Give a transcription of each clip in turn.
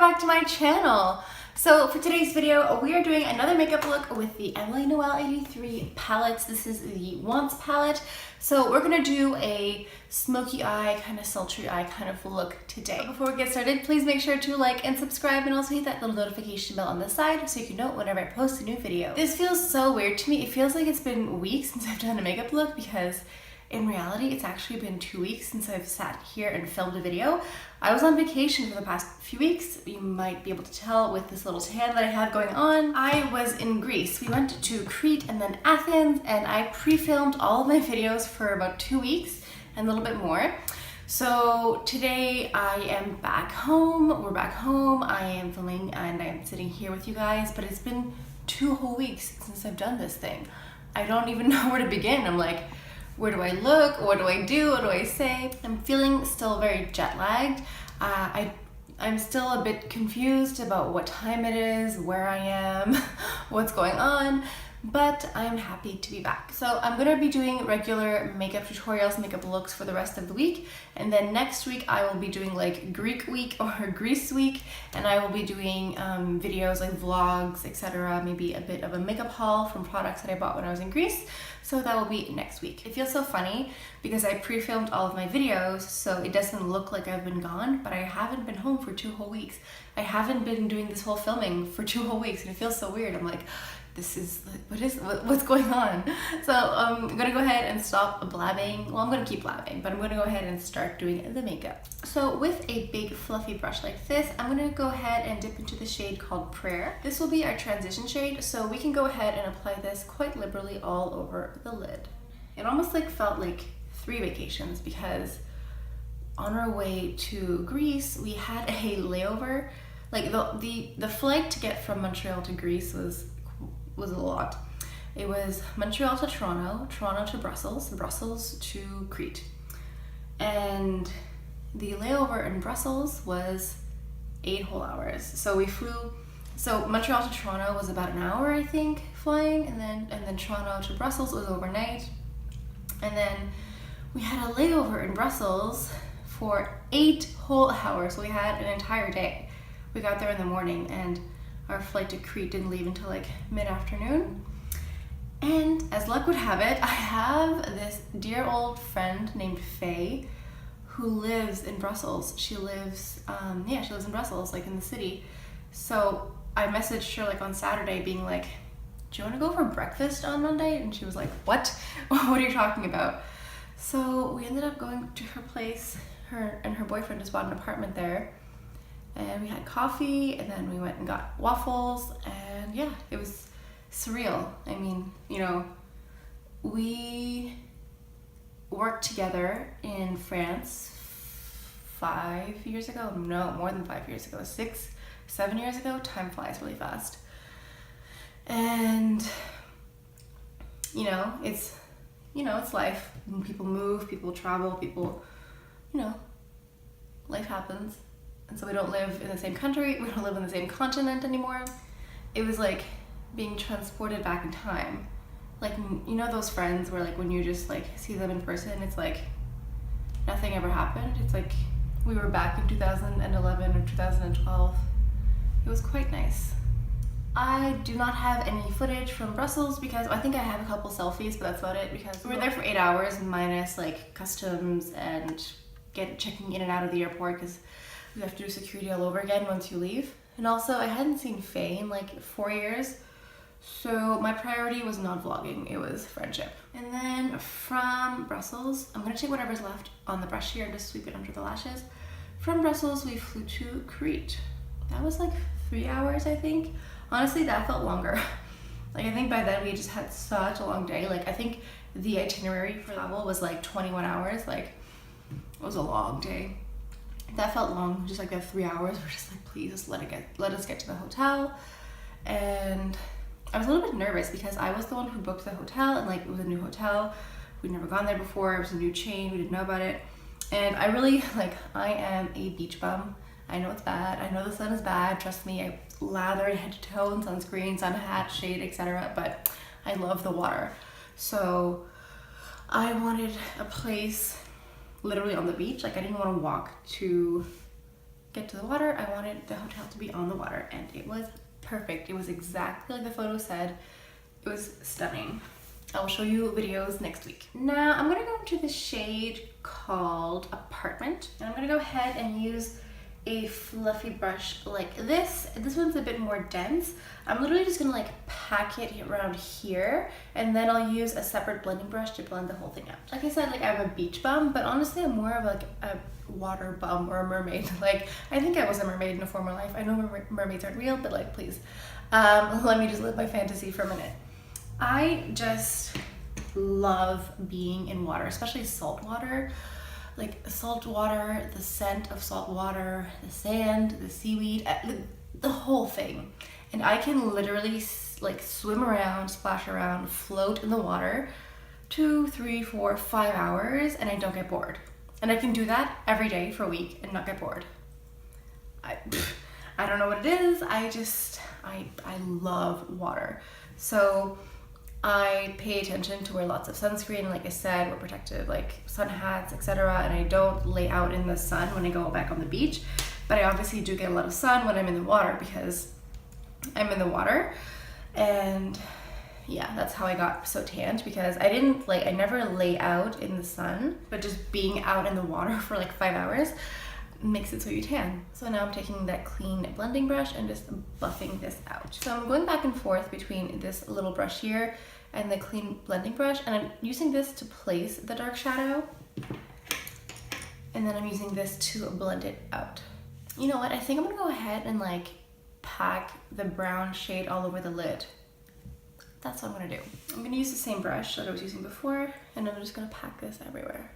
welcome back to my channel. So for today's video, we are doing another makeup look with the Emily Noel 83 palettes. This is the Wants palette. So we're gonna do a smoky eye, kind of sultry eye kind of look today. But before we get started, please make sure to like and subscribe and also hit that little notification bell on the side so you can know whenever I post a new video. This feels so weird to me. It feels like it's been weeks since I've done a makeup look because in reality, it's actually been 2 weeks since I've sat here and filmed a video. I was on vacation for the past few weeks. You might be able to tell with this little tan that I have going on. I was in Greece. We went to Crete and then Athens, and I pre-filmed all of my videos for about 2 weeks and a little bit more. So today I am back home. We're back home. I am filming and I'm sitting here with you guys, but it's been 2 whole weeks since I've done this thing. I don't even know where to begin. I'm like, where do I look? What do I do? What do I say? I'm feeling still very jet lagged. I'm still a bit confused about what time it is, where I am, what's going on, but I'm happy to be back. So I'm gonna be doing regular makeup tutorials, makeup looks for the rest of the week. And then next week I will be doing like Greek week or Greece week. And I will be doing videos like vlogs, etc. Maybe a bit of a makeup haul from products that I bought when I was in Greece. So that will be next week. It feels so funny because I pre-filmed all of my videos, so it doesn't look like I've been gone, but I haven't been home for 2 whole weeks. I haven't been doing this whole filming for 2 whole weeks, and it feels so weird. I'm like, this is, what's going on? So I'm gonna go ahead and stop blabbing. Well, I'm gonna keep blabbing, but I'm gonna go ahead and start doing the makeup. So with a big fluffy brush like this, I'm gonna go ahead and dip into the shade called Prayer. This will be our transition shade, so we can go ahead and apply this quite liberally all over the lid. It almost like felt like 3 vacations because on our way to Greece, we had a layover. Like the flight to get from Montreal to Greece was a lot. It was Montreal to Toronto, Toronto to Brussels, Brussels to Crete. And the layover in Brussels was 8 whole hours. So we flew, so Montreal to Toronto was about an hour, I think, flying, and then Toronto to Brussels was overnight. And then we had a layover in Brussels for 8 whole hours. So we had an entire day. We got there in the morning and our flight to Crete didn't leave until like mid-afternoon. And as luck would have it, I have this dear old friend named Faye who lives in Brussels. She lives, she lives in Brussels, like in the city. So I messaged her like on Saturday being like, do you want to go for breakfast on Monday? And she was like, what? What are you talking about? So we ended up going to her place. Her and her boyfriend just bought an apartment there. And we had coffee, and then we went and got waffles, and yeah, it was surreal. I mean, you know, we worked together in France 5 years ago. No, more than 5 years ago. 6, 7 years ago. Time flies really fast. And it's life. People move, people travel, life happens. And so we don't live in the same country, we don't live in the same continent anymore. It was like being transported back in time. Like, you know those friends where like when you just like see them in person, it's like nothing ever happened. It's like we were back in 2011 or 2012. It was quite nice. I do not have any footage from Brussels because I think I have a couple selfies, but that's about it because we were there for 8 hours minus like customs and checking in and out of the airport because you have to do security all over again once you leave. And also I hadn't seen Faye in like 4 years. So my priority was not vlogging, it was friendship. And then from Brussels, I'm gonna take whatever's left on the brush here and just sweep it under the lashes. From Brussels, we flew to Crete. That was like 3 hours, I think. Honestly, that felt longer. Like I think by then we just had such a long day. Like I think the itinerary for travel was like 21 hours. Like it was a long day. That felt long, just like that 3 hours. We're just like, please just let us get to the hotel. And I was a little bit nervous because I was the one who booked the hotel, and like it was a new hotel. We'd never gone there before. It was a new chain. We didn't know about it. And I really, like, I am a beach bum. I know it's bad. I know the sun is bad. Trust me, I lather head to toe in sunscreen, sun hat, shade, etc. But I love the water. So I wanted a place literally on the beach. Like I didn't want to walk to get to the water, I wanted the hotel to be on the water, and it was perfect. It was exactly like the photo said. It was stunning. I will show you videos next week. Now I'm gonna go into the shade called Apartment, and I'm gonna go ahead and use a fluffy brush like this. This one's a bit more dense. I'm literally just gonna like pack it around here, and then I'll use a separate blending brush to blend the whole thing out. Like I said, like I'm a beach bum, but honestly I'm more of like a water bum or a mermaid. Like I think I was a mermaid in a former life. I know mermaids aren't real, but like please, let me just live my fantasy for a minute. I just love being in water, especially salt water. Like salt water, the scent of salt water, the sand, the seaweed, the whole thing. And I can literally like swim around, splash around, float in the water 2, 3, 4, 5 hours, and I don't get bored. And I can do that every day for a week and not get bored. I don't know what it is. I love water. So I pay attention to wear lots of sunscreen, like I said, wear protective like sun hats, etc. And I don't lay out in the sun when I go back on the beach, but I obviously do get a lot of sun when I'm in the water because I'm in the water. And yeah, that's how I got so tanned, because I never lay out in the sun, but just being out in the water for like 5 hours makes it so you tan. So now I'm taking that clean blending brush and just buffing this out. So I'm going back and forth between this little brush here and the clean blending brush, and I'm using this to place the dark shadow, and then I'm using this to blend it out. You know what, I think I'm gonna go ahead and like pack the brown shade all over the lid. That's what I'm gonna do. I'm gonna use the same brush that I was using before, and I'm just gonna pack this everywhere.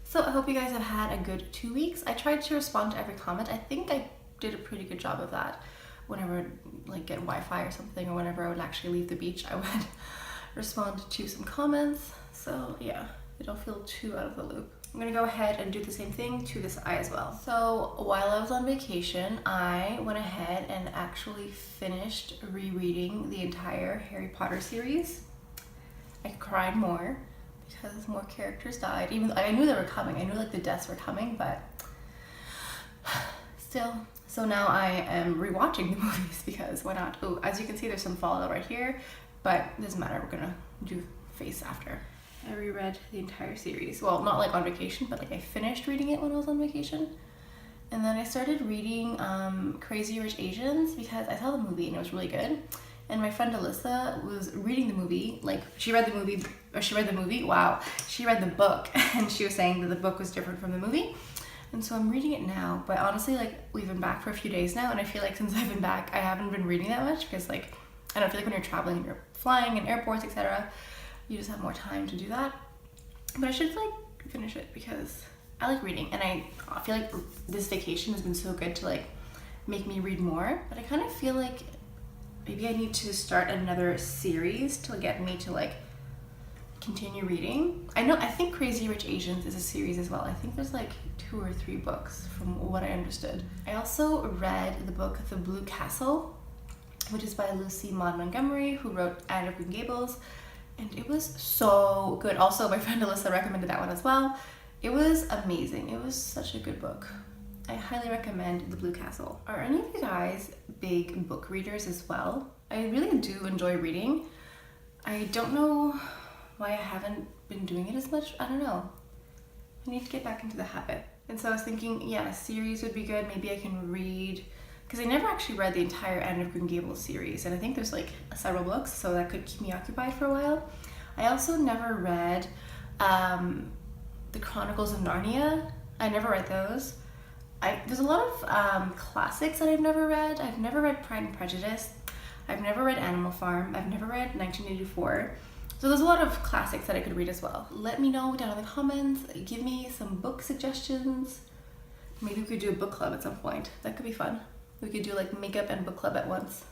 So I hope you guys have had a good 2 weeks. I tried to respond to every comment. I think I did a pretty good job of that. Whenever I would like get Wi-Fi or something, or whenever I would actually leave the beach, I would respond to some comments. So yeah, I don't feel too out of the loop. I'm gonna go ahead and do the same thing to this eye as well. So while I was on vacation, I went ahead and actually finished rereading the entire Harry Potter series. I cried more because more characters died. Even though I knew they were coming, I knew like the deaths were coming, but still. So now I am rewatching the movies because why not? Oh, as you can see, there's some fallout right here, but it doesn't matter. We're gonna do face after. I reread the entire series. Well, not like on vacation, but like I finished reading it when I was on vacation. And then I started reading Crazy Rich Asians because I saw the movie and it was really good. And my friend Alyssa was reading the movie, like she read the book, and she was saying that the book was different from the movie. And so I'm reading it now, but honestly, like we've been back for a few days now, and I feel like since I've been back, I haven't been reading that much because like, I don't feel like when you're traveling and you're flying in airports, etc., you just have more time to do that. But I should like finish it because I like reading, and I feel like this vacation has been so good to like make me read more, but I kind of feel like maybe I need to start another series to get me to like continue reading. I think Crazy Rich Asians is a series as well. I think there's like 2 or 3 books from what I understood. I also read the book The Blue Castle, which is by Lucy Maud Montgomery, who wrote Anne of Green Gables, and it was so good. Also, my friend Alyssa recommended that one as well. It was amazing. It was such a good book. I highly recommend The Blue Castle. Are any of you guys big book readers as well? I really do enjoy reading. I don't know why I haven't been doing it as much. I don't know. I need to get back into the habit. And so I was thinking, yeah, a series would be good. Maybe I can read, because I never actually read the entire Anne of Green Gables series, and I think there's like several books, so that could keep me occupied for a while. I also never read the Chronicles of Narnia. I never read those. There's a lot of classics that I've never read. I've never read Pride and Prejudice. I've never read Animal Farm. I've never read 1984. So there's a lot of classics that I could read as well. Let me know down in the comments. Give me some book suggestions. Maybe we could do a book club at some point. That could be fun. We could do like makeup and book club at once.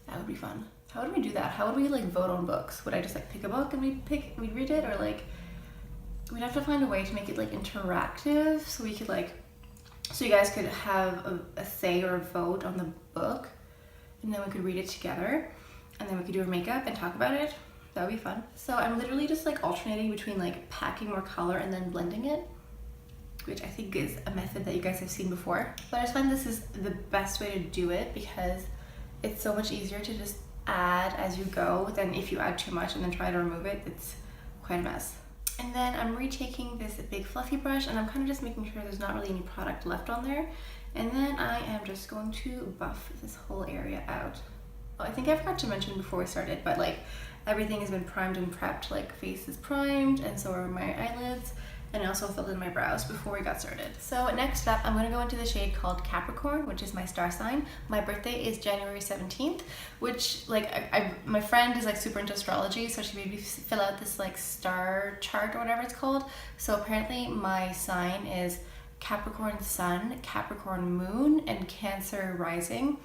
That would be fun. How would we do that? How would we like vote on books? Would I just like pick a book and we'd read it, or like we'd have to find a way to make it like interactive so we could like, so you guys could have a say or a vote on the book, and then we could read it together, and then we could do our makeup and talk about it. That would be fun. So I'm literally just like alternating between like packing more color and then blending it, which I think is a method that you guys have seen before. But I just find this is the best way to do it because it's so much easier to just add as you go than if you add too much and then try to remove it. It's quite a mess. And then I'm retaking this big fluffy brush and I'm kind of just making sure there's not really any product left on there. And then I am just going to buff this whole area out. Oh, I think I forgot to mention before we started, but like everything has been primed and prepped. Like face is primed and so are my eyelids. And I also filled in my brows before we got started. So next up, I'm going to go into the shade called Capricorn, which is my star sign. My birthday is January 17th, which like my friend is like super into astrology, so she made me fill out this like star chart or whatever it's called. So apparently my sign is Capricorn Sun, Capricorn Moon, and Cancer Rising.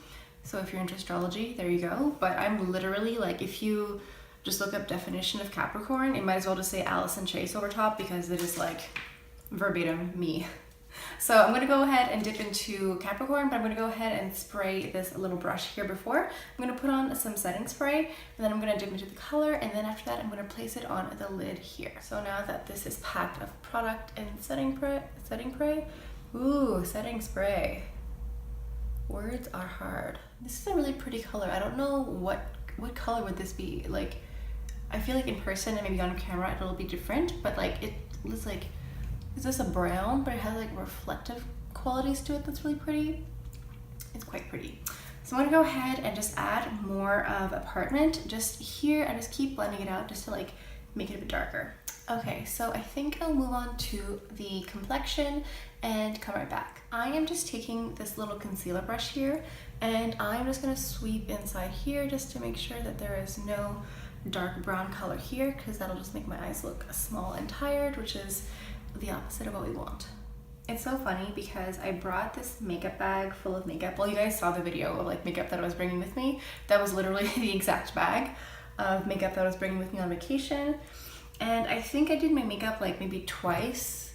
So if you're into astrology, there you go. But I'm literally like, if you just look up definition of Capricorn, it might as well just say Allison Chase over top because it is like verbatim me. So I'm gonna go ahead and dip into Capricorn, but I'm gonna go ahead and spray this little brush here before. I'm gonna put on some setting spray, and then I'm gonna dip into the color, and then after that I'm gonna place it on the lid here. So now that this is packed of product and setting spray. Words are hard. This is a really pretty color. I don't know what color would this be. Like, I feel like in person and maybe on camera it'll be different, but like it looks like, is this a brown, but it has like reflective qualities to it that's really pretty. It's quite pretty. So I'm gonna go ahead and just add more of Apartment just here and just keep blending it out just to like make it a bit darker. Okay, so I think I'll move on to the complexion and come right back. I am just taking this little concealer brush here and I'm just gonna sweep inside here just to make sure that there is no dark brown color here, because that'll just make my eyes look small and tired, which is the opposite of what we want. It's so funny because I brought this makeup bag full of makeup. Well, you guys saw the video of like makeup that I was bringing with me. That was literally the exact bag of makeup that I was bringing with me on vacation. And I think I did my makeup like maybe twice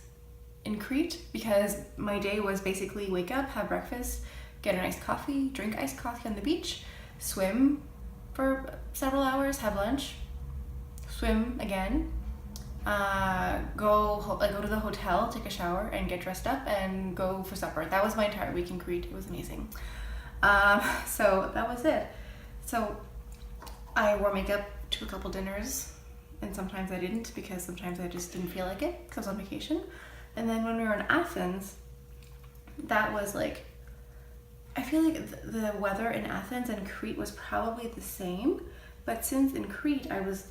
in Crete because my day was basically wake up, have breakfast, get an iced coffee, drink iced coffee on the beach, swim for several hours, have lunch, swim again, go to the hotel, take a shower and get dressed up and go for supper. That was my entire week in Crete. It was amazing. So that was it. So I wore makeup to a couple dinners and sometimes I didn't because sometimes I just didn't feel like it because I was on vacation. And then when we were in Athens, that was like, I feel like the weather in Athens and Crete was probably the same, but since in Crete I was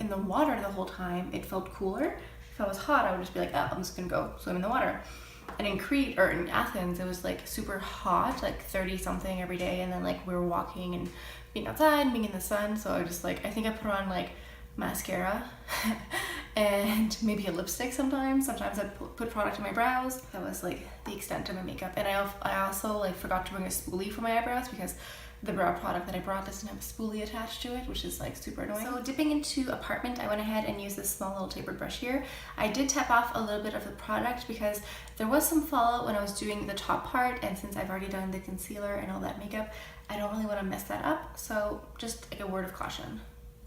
in the water the whole time, it felt cooler. If I was hot, I would just be like, oh, I'm just gonna go swim in the water. And in Crete, or in Athens, it was like super hot, like 30 something every day, and then like we were walking and being outside and being in the sun, so I just like, I think I put on like mascara and maybe a lipstick sometimes. Sometimes I'd put product in my brows. That was like the extent of my makeup. And I also like forgot to bring a spoolie for my eyebrows because the brow product that I brought doesn't have a spoolie attached to it, which is like super annoying. So dipping into Apartment, I went ahead and used this small little tapered brush here. I did tap off a little bit of the product because there was some fallout when I was doing the top part, and since I've already done the concealer and all that makeup, I don't really want to mess that up. So just like a word of caution.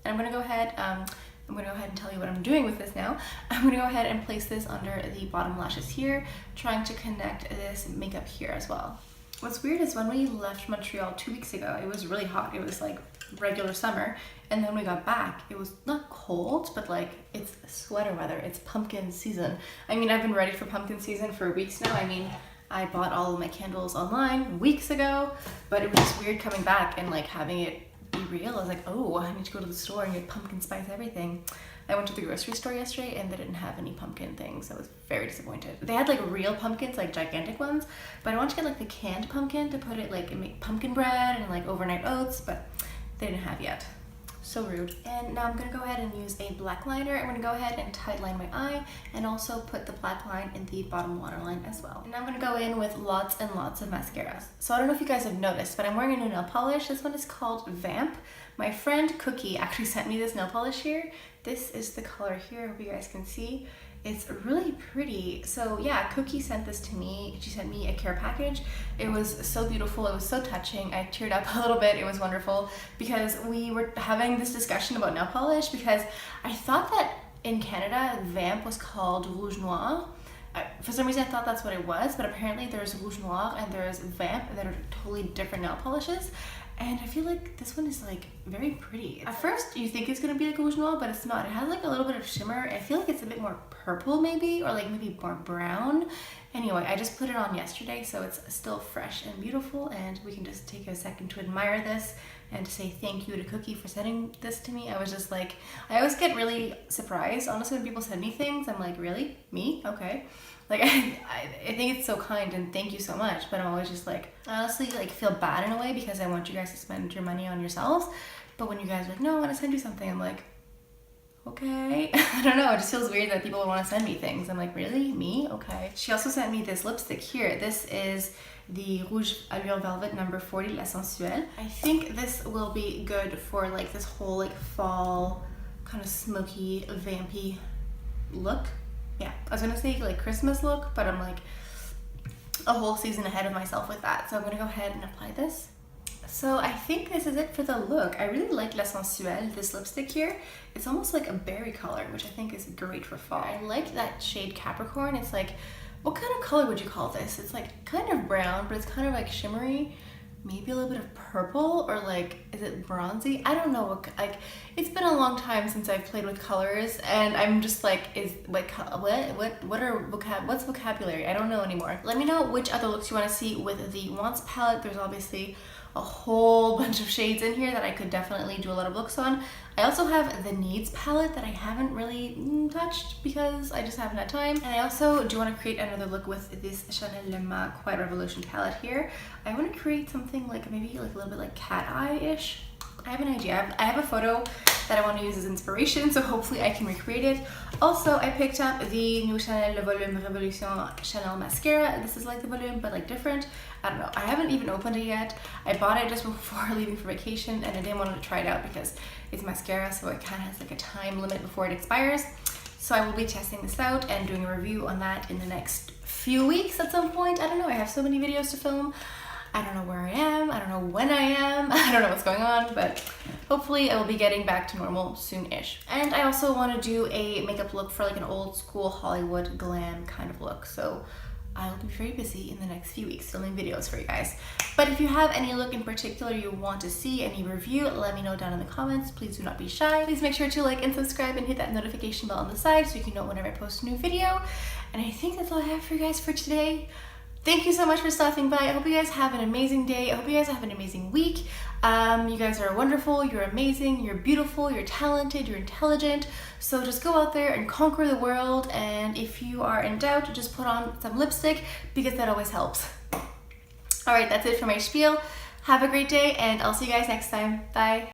And I'm gonna go ahead and tell you what I'm doing with this now. I'm gonna go ahead and place this under the bottom lashes here, trying to connect this makeup here as well. What's weird is when we left Montreal 2 weeks ago, it was really hot. It was like regular summer. And then when we got back, it was not cold, but like it's sweater weather. It's pumpkin season. I mean, I've been ready for pumpkin season for weeks now. I mean, I bought all of my candles online weeks ago, but it was just weird coming back and like having it be real. I was like, oh, I need to go to the store and get pumpkin spice everything. I went to the grocery store yesterday and they didn't have any pumpkin things. I was very disappointed. They had like real pumpkins, like gigantic ones, but I wanted to get like the canned pumpkin to put it like and make pumpkin bread and like overnight oats, but they didn't have yet. So rude. And now I'm gonna go ahead and use a black liner. I'm gonna go ahead and tightline my eye and also put the black line in the bottom waterline as well. And I'm gonna go in with lots and lots of mascaras. So I don't know if you guys have noticed, but I'm wearing a new nail polish. This one is called Vamp. My friend Cookie actually sent me this nail polish here. This is the color here, I hope you guys can see. It's really pretty. So yeah, Cookie sent this to me. She sent me a care package. It was so beautiful. It was so touching. I teared up a little bit. It was wonderful because we were having this discussion about nail polish because I thought that in Canada, Vamp was called Rouge Noir. For some reason I thought that's what it was, but apparently there's Rouge Noir and there's Vamp that are totally different nail polishes. And I feel like this one is like very pretty. At first you think it's gonna be like a Rouge Noir, but it's not. It has like a little bit of shimmer. I feel like it's a bit more purple maybe, or like maybe more brown. Anyway, I just put it on yesterday, so it's still fresh and beautiful, and we can just take a second to admire this and to say thank you to Cookie for sending this to me. I was just like, I always get really surprised, honestly, when people send me things. I'm like, really? Me? Okay. Like, I think it's so kind and thank you so much, but I'm always just like, I honestly like feel bad in a way because I want you guys to spend your money on yourselves. But when you guys are like, no, I want to send you something, I'm like, okay. I don't know, it just feels weird that people would want to send me things. I'm like, really? Me? Okay. She also sent me this lipstick here. This is the Rouge Allure Velvet number 40, La Sensuelle. I think this will be good for like this whole like fall kind of smoky, vampy look. Yeah, I was gonna say like Christmas look, but I'm like a whole season ahead of myself with that. So I'm gonna go ahead and apply this. So I think this is it for the look. I really like La Sensuelle, this lipstick here. It's almost like a berry color, which I think is great for fall. I like that shade Capricorn. It's like, what kind of color would you call this? It's like kind of brown, but it's kind of like shimmery. Maybe a little bit of purple, or like, is it bronzy? I don't know what, like, it's been a long time since I've played with colors, and I'm just like, what's vocabulary? I don't know anymore. Let me know which other looks you want to see with the Wants palette. There's obviously a whole bunch of shades in here that I could definitely do a lot of looks on. I also have the Needs palette that I haven't really touched because I just haven't had time. And I also do want to create another look with this Chanel Le Mans Quiet Revolution palette here. I want to create something like maybe like a little bit like cat eye-ish. I have an idea. I have a photo that I want to use as inspiration, so hopefully I can recreate it. Also, I picked up the new Chanel Le Volume Révolution Chanel mascara. This is like the volume, but like different. I don't know. I haven't even opened it yet. I bought it just before leaving for vacation, and I didn't want to try it out because it's mascara, so it kind of has like a time limit before it expires. So I will be testing this out and doing a review on that in the next few weeks at some point. I don't know. I have so many videos to film. I don't know where I am, I don't know when I am, I don't know what's going on, but hopefully I will be getting back to normal soon-ish. And I also want to do a makeup look for like an old school Hollywood glam kind of look, so I'll be very busy in the next few weeks filming videos for you guys. But if you have any look in particular you want to see, any review, let me know down in the comments. Please do not be shy. Please make sure to like and subscribe and hit that notification bell on the side so you can know whenever I post a new video. And I think that's all I have for you guys for today. Thank you so much for stopping by. I hope you guys have an amazing day. I hope you guys have an amazing week. You guys are wonderful, you're amazing, you're beautiful, you're talented, you're intelligent. So just go out there and conquer the world. And if you are in doubt, just put on some lipstick because that always helps. All right, that's it for my spiel. Have a great day and I'll see you guys next time. Bye.